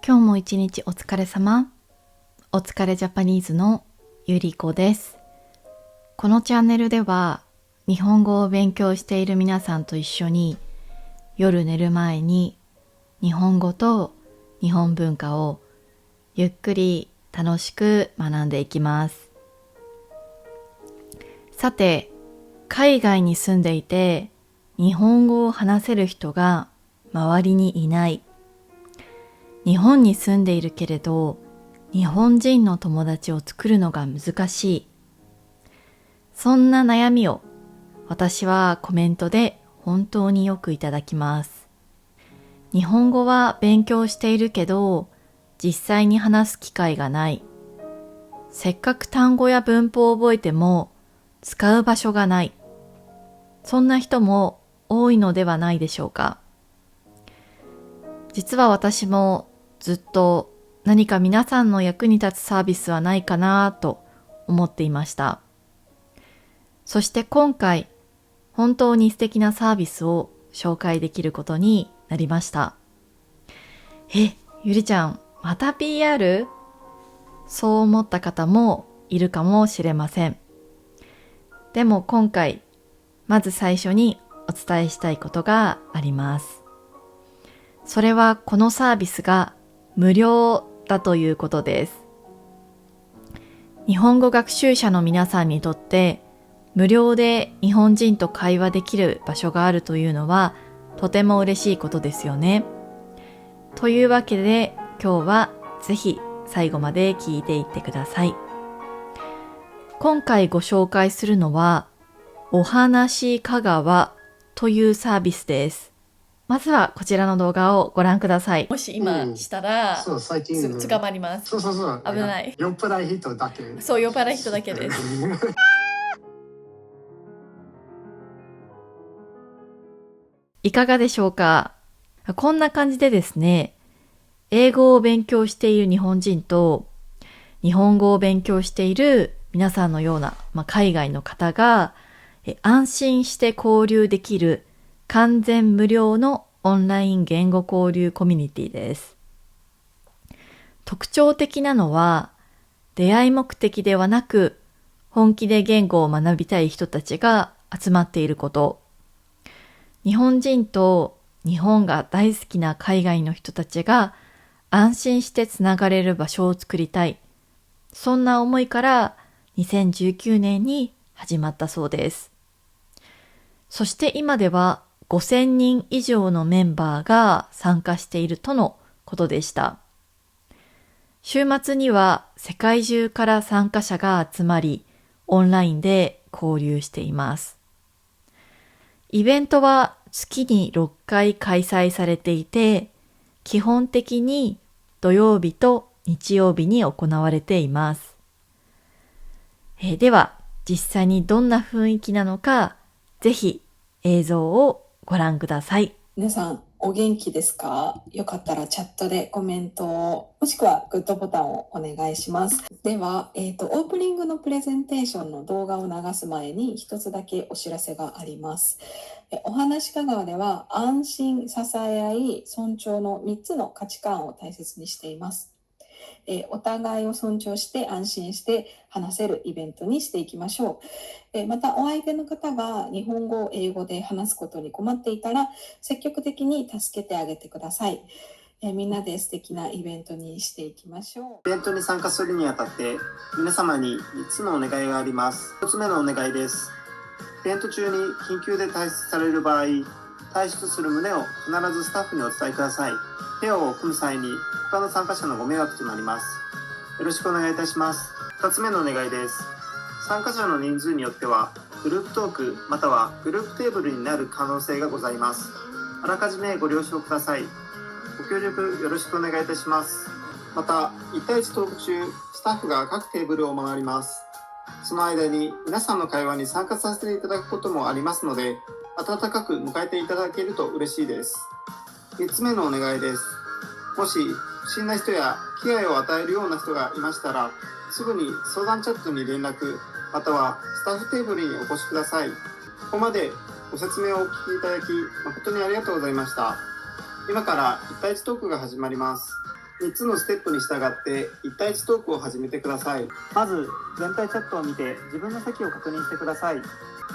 今日も一日お疲れ様。お疲れジャパニーズのゆりこです。このチャンネルでは日本語を勉強している皆さんと一緒に夜寝る前に日本語と日本文化をゆっくり楽しく学んでいきます。さて、海外に住んでいて日本語を話せる人が周りにいない。日本に住んでいるけれど日本人の友達を作るのが難しい。そんな悩みを私はコメントで本当によくいただきます。日本語は勉強しているけど実際に話す機会がない。せっかく単語や文法を覚えても使う場所がない。そんな人も多いのではないでしょうか。実は私もずっと何か皆さんの役に立つサービスはないかなと思っていました。そして今回本当に素敵なサービスを紹介できることになりました。ゆりちゃん、また PR？ そう思った方もいるかもしれません。でも今回まず最初にお伝えしたいことがあります。それはこのサービスが無料だということです。日本語学習者の皆さんにとって無料で日本人と会話できる場所があるというのはとても嬉しいことですよね。というわけで今日はぜひ最後まで聞いていってください。今回ご紹介するのはお話香川というサービスです。まずはこちらの動画をご覧ください。もし今したら、そう最近捕まります。そう危ない。酔っ払い人だけ。そう、酔っ払い人だけです。いかがでしょうか。こんな感じでですね、英語を勉強している日本人と日本語を勉強している皆さんのような、海外の方が安心して交流できる完全無料のオンライン言語交流コミュニティです。特徴的なのは出会い目的ではなく本気で言語を学びたい人たちが集まっていること。日本人と日本が大好きな海外の人たちが安心してつながれる場所を作りたい。そんな思いから2019年に始まったそうです。そして今では5000人以上のメンバーが参加しているとのことでした。週末には世界中から参加者が集まり、オンラインで交流しています。イベントは月に6回開催されていて、基本的に土曜日と日曜日に行われています。では、実際にどんな雰囲気なのか、ぜひ映像をご覧ください。皆さんお元気ですか？よかったらチャットでコメントをもしくはグッドボタンをお願いします。では、オープニングのプレゼンテーションの動画を流す前に一つだけお知らせがあります。お話香川では安心、支え合い、尊重の3つの価値観を大切にしています。お互いを尊重して安心して話せるイベントにしていきましょう。またお相手の方が日本語を英語で話すことに困っていたら積極的に助けてあげてください。みんなで素敵なイベントにしていきましょう。イベントに参加するにあたって皆様に3つのお願いがあります。1つ目のお願いです。イベント中に緊急で退出される場合、退出する旨を必ずスタッフにお伝えください。ペアを組む際に他の参加者のご迷惑となります。よろしくお願いいたします。2つ目のお願いです。参加者の人数によってはグループトークまたはグループテーブルになる可能性がございます。あらかじめご了承ください。ご協力よろしくお願いいたします。また1対1トーク中、スタッフが各テーブルを回ります。その間に皆さんの会話に参加させていただくこともありますので、温かく迎えていただけると嬉しいです。3つ目のお願いです。もし不審な人や危害を与えるような人がいましたら、すぐに相談チャットに連絡、またはスタッフテーブルにお越しください。ここまでご説明をお聞きいただき誠にありがとうございました。今から1対1トークが始まります。3つのステップに従って1対1トークを始めてください。まず全体チャットを見て自分の席を確認してください。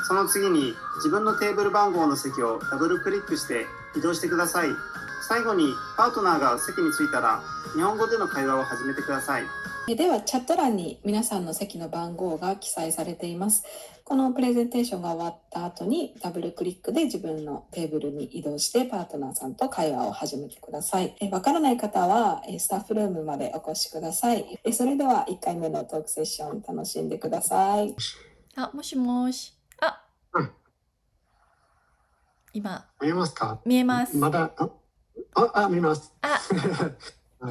その次に自分のテーブル番号の席をダブルクリックして移動してください。最後にパートナーが席に着いたら日本語での会話を始めてください。では、チャット欄に皆さんの席の番号が記載されています。このプレゼンテーションが終わった後にダブルクリックで自分のテーブルに移動してパートナーさんと会話を始めてください。わからない方はスタッフルームまでお越しください。それでは1回目のトークセッション楽しんでください。あ、もしもし。あ、うん今、見えますか？見えます。まだ、見ます。あ、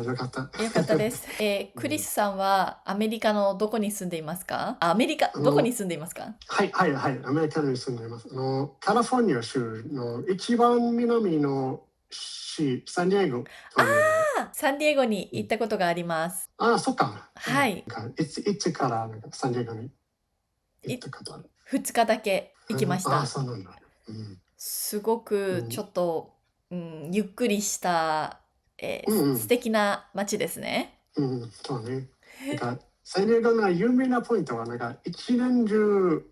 よかった。よかったです。クリスさんはアメリカのどこに住んでいますか？アメリカ、どこに住んでいますか？はい、アメリカに住んでいます。カリフォルニア州の一番南の市、サンディエゴという。サンディエゴに行ったことがあります。そっか。はい。いつからサンディエゴに行ったことある？2日だけ行きました。そうなんだ。すごくちょっと、ゆっくりした、素敵な街ですね。そうね。サンディエゴの有名なポイントは、一年中、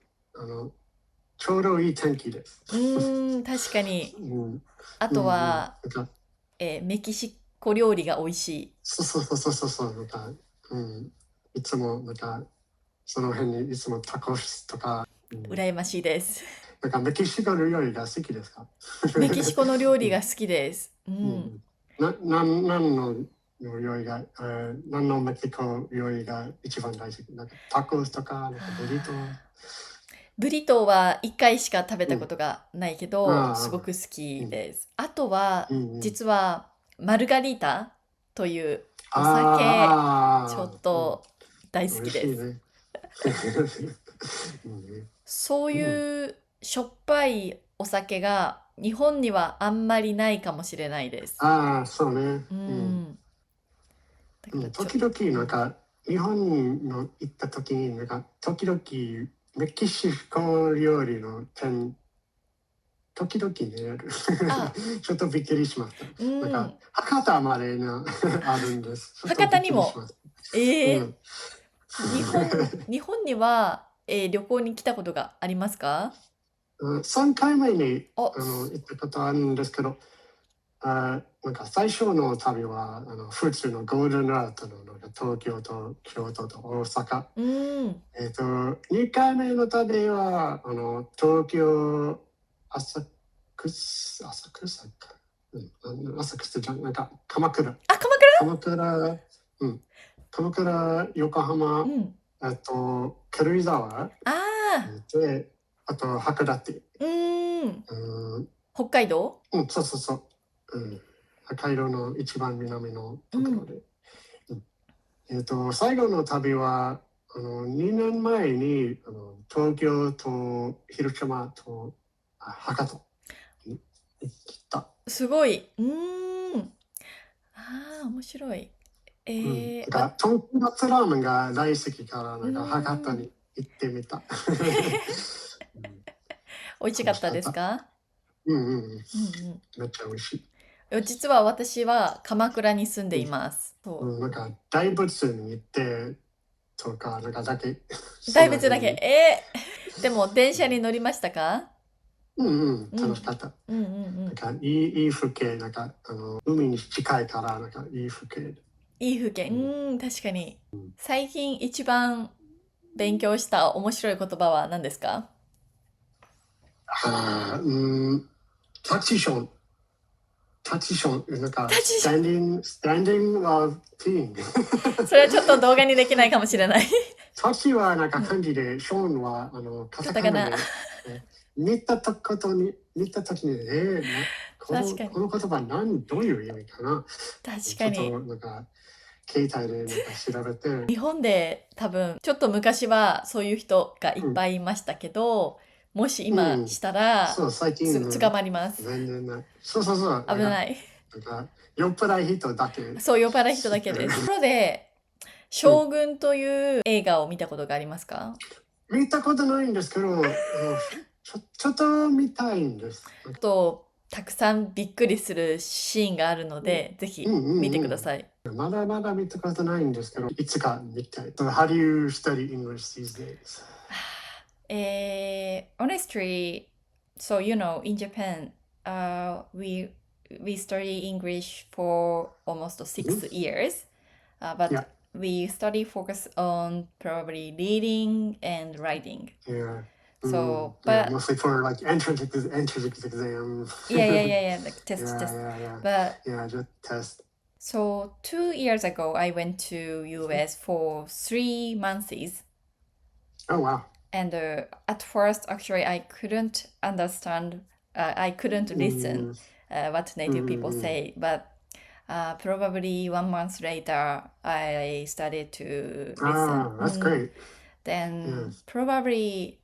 ちょうどいい天気です。確かに。あとは、メキシコ料理が美味しい。そう。いつも、その辺にいつもタコスとか。羨ましいです。メキシコの料理が好きですか？メキシコの料理が好きです。何の料理が、何のメキシコ料理が一番大好き？タコスとか、ブリトー。ブリトーは1回しか食べたことがないけど、すごく好きです。あとは、実はマルガリータというお酒、ちょっと大好きです。そういうしょっぱいお酒が日本にはあんまりないかもしれないです。そうね。時々日本の行った時に時々メキシコ料理の時々ねちょっとびっくりしました。博多まであるんです。博多にも。日本には、旅行に来たことがありますか？3回目に行ったことあるんですけど、最初の旅は普通のゴールデンルートの東京と京都と大阪。2回目の旅は東京浅草じゃん、鎌倉。鎌倉、横浜、軽井沢で、あと函館。北海道？そう。北海道の一番南のところで。最後の旅は2年前に東京と広島と博多に行った。すごい。面白い。豚骨ラーメンが大好きから博多に行ってみた。美味しかったですか？めっちゃ美味しい。実は私は鎌倉に住んでいます。大仏に行ってとかだけ。大仏だけ。でも電車に乗りましたか？楽しかった。いい風景、海に近いからいい風景。いい風景。確かに。最近一番勉強した面白い言葉は何ですか？タチション、standing of team。それはちょっと動画にできないかもしれない。タチは漢字で、ショーンはカタカナで。見た時に、この言葉どういう意味かな？確かに。ちょっと携帯で調べて。日本で多分、ちょっと昔はそういう人がいっぱいいましたけど、もし今したら、最近捕まります。全然ない。そう。危ない。酔っ払い人だけ。そう、酔っ払い人だけです。ところで、将軍という映画を見たことがありますか？見たことないんですけど、ちょっと見たいんです。たくさんびっくりするシーンがあるので、ぜひ見てください。まだまだ見たことないんですけど、いつか見たい。So how do you study English these days? Honestly, so in Japan, we study English for almost 6 years, but Yeah. we study focus on probably reading and writing. Yeah. So, Yeah, but mostly for like entrance exam. yeah, like test. Yeah. But Yeah, just test. so 2 years ago, I went to US for 3 months. Oh, wow. And at first, actually, I couldn't understand, I couldn't listen what native people say, but probably 1 month later, I started to listen. That's great. Then probably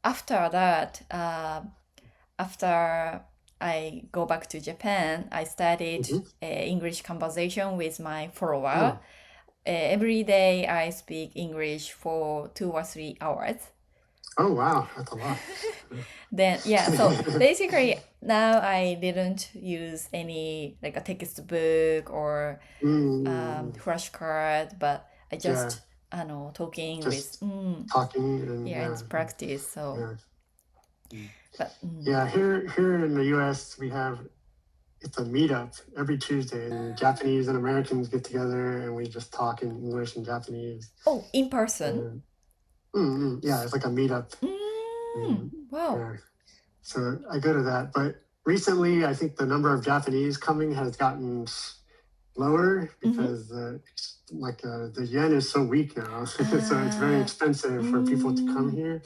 after that, after I go back to Japan, I started English conversation with my follower. Every day I speak English for 2 or 3 hours. Oh, wow. That's a lot. Then, yeah, so basically now I didn't use any like a textbook or flashcard, but I just talking Just with talking and and practice. So, but here in the US we have it's a meetup every Tuesday, and Japanese and Americans get together and we just talk in English and Japanese. Oh, in person? Yeah, it's like a meetup. Wow. Yeah. So I go to that, but recently I think the number of Japanese coming has gotten lower because the yen is so weak now, so it's very expensive for people to come here.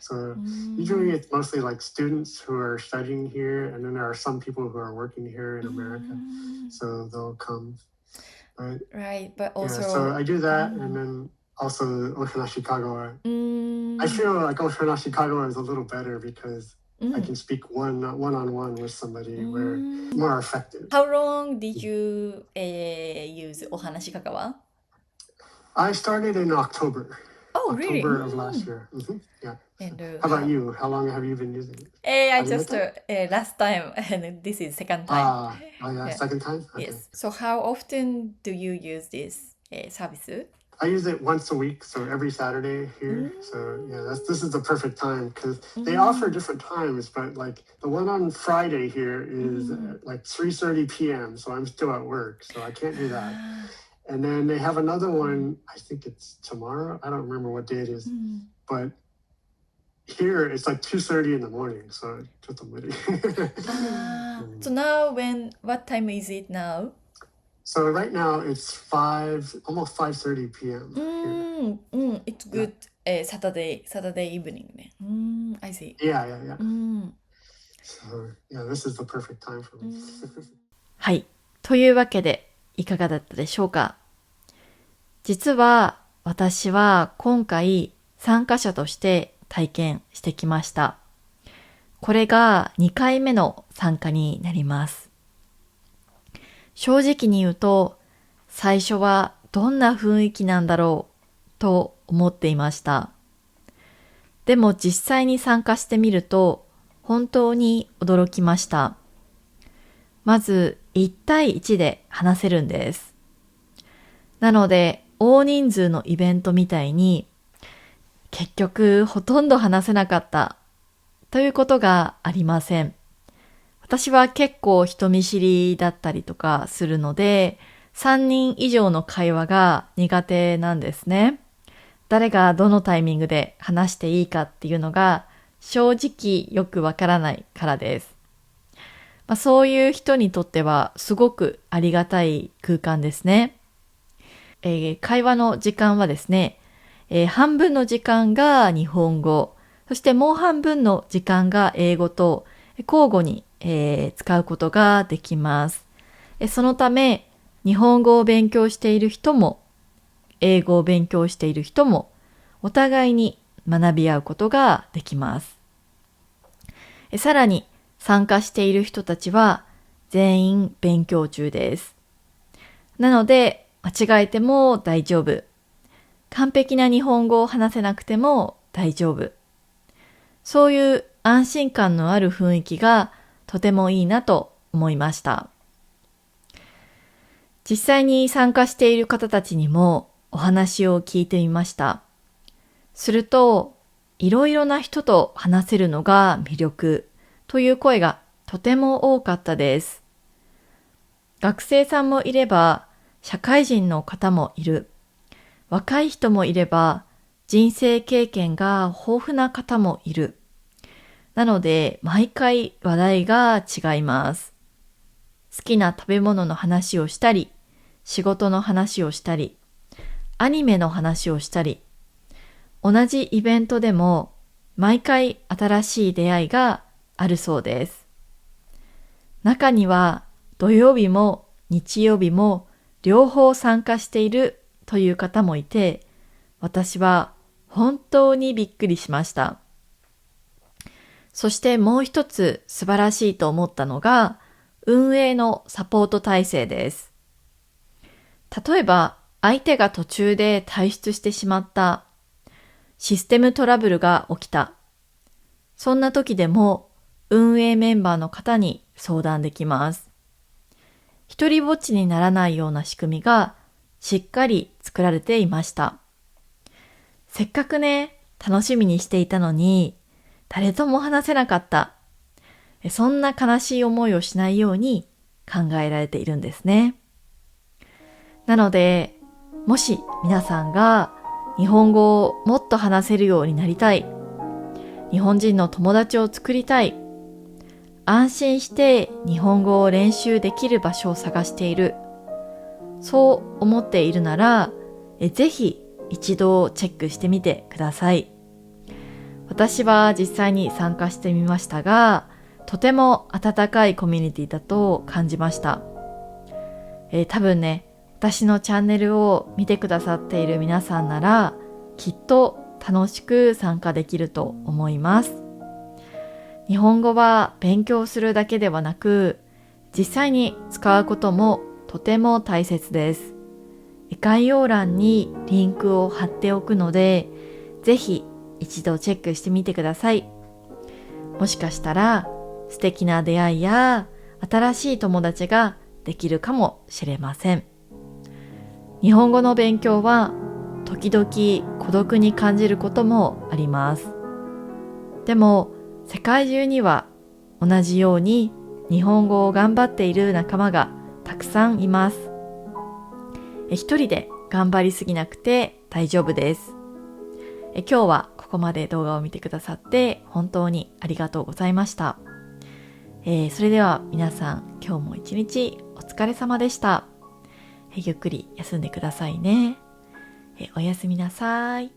So usually it's mostly like students who are studying here, and then there are some people who are working here in America, so they'll come. But, right, but also so I do that, and then also Oshana Kagawa. I feel like Oshana Kagawa is a little better because I can speak one-on-one with somebody where it's more effective. How long did you use Ohanashi Kagawa? I started in October. Oh, really? October of last year. Yeah. And, how about you? How long have you been using it? I just last time, and this is second time. Second time? Okay. Yes. So how often do you use this service? I use it once a week, so every Saturday here. So this is the perfect time because they offer different times, but like the one on Friday here is at like 3:30 p.m. So I'm still at work, so I can't do that. And then they have another one. I think it's tomorrow. I don't remember what day it is, but here it's like 2:30 in the morning. So just a minute. So now, what time is it now? So right now it's almost 5:30 p.m. It's good. Saturday evening. I see. Yeah. So this is the perfect time for me. はい。というわけで、いかがだったでしょうか？実は私は今回参加者として体験してきました。これが2回目の参加になります。正直に言うと、最初はどんな雰囲気なんだろうと思っていました。でも実際に参加してみると、本当に驚きました。まず1対1で話せるんです。なので大人数のイベントみたいに結局ほとんど話せなかったということがありません。私は結構人見知りだったりとかするので3人以上の会話が苦手なんですね。誰がどのタイミングで話していいかっていうのが正直よくわからないからです。そういう人にとってはすごくありがたい空間ですね。会話の時間はですね、半分の時間が日本語、そしてもう半分の時間が英語と交互に、使うことができます。そのため日本語を勉強している人も英語を勉強している人もお互いに学び合うことができます。さらに参加している人たちは全員勉強中です。なので間違えても大丈夫。完璧な日本語を話せなくても大丈夫。そういう安心感のある雰囲気がとてもいいなと思いました。実際に参加している方たちにもお話を聞いてみました。すると、いろいろな人と話せるのが魅力という声がとても多かったです。学生さんもいれば、社会人の方もいる。若い人もいれば、人生経験が豊富な方もいる。なので、毎回話題が違います。好きな食べ物の話をしたり、仕事の話をしたり、アニメの話をしたり、同じイベントでも毎回新しい出会いがあるそうです。中には土曜日も日曜日も両方参加しているという方もいて、私は本当にびっくりしました。そしてもう一つ素晴らしいと思ったのが、運営のサポート体制です。例えば、相手が途中で退出してしまった、システムトラブルが起きた、そんな時でも運営メンバーの方に相談できます。一人ぼっちにならないような仕組みがしっかり作られていました。せっかくね、楽しみにしていたのに、誰とも話せなかった。そんな悲しい思いをしないように考えられているんですね。なので、もし皆さんが日本語をもっと話せるようになりたい、日本人の友達を作りたい、安心して日本語を練習できる場所を探している、そう思っているなら、ぜひ一度チェックしてみてください。私は実際に参加してみましたが、とても温かいコミュニティだと感じました。多分ね、私のチャンネルを見てくださっている皆さんなら、きっと楽しく参加できると思います。日本語は勉強するだけではなく、実際に使うこともとても大切です。概要欄にリンクを貼っておくので、ぜひ一度チェックしてみてください。もしかしたら素敵な出会いや新しい友達ができるかもしれません。日本語の勉強は時々孤独に感じることもあります。でも世界中には同じように日本語を頑張っている仲間がたくさんいます。一人で頑張りすぎなくて大丈夫です。今日はここまで動画を見てくださって本当にありがとうございました。それでは皆さん、今日も一日お疲れ様でした。ゆっくり休んでくださいね。おやすみなさい。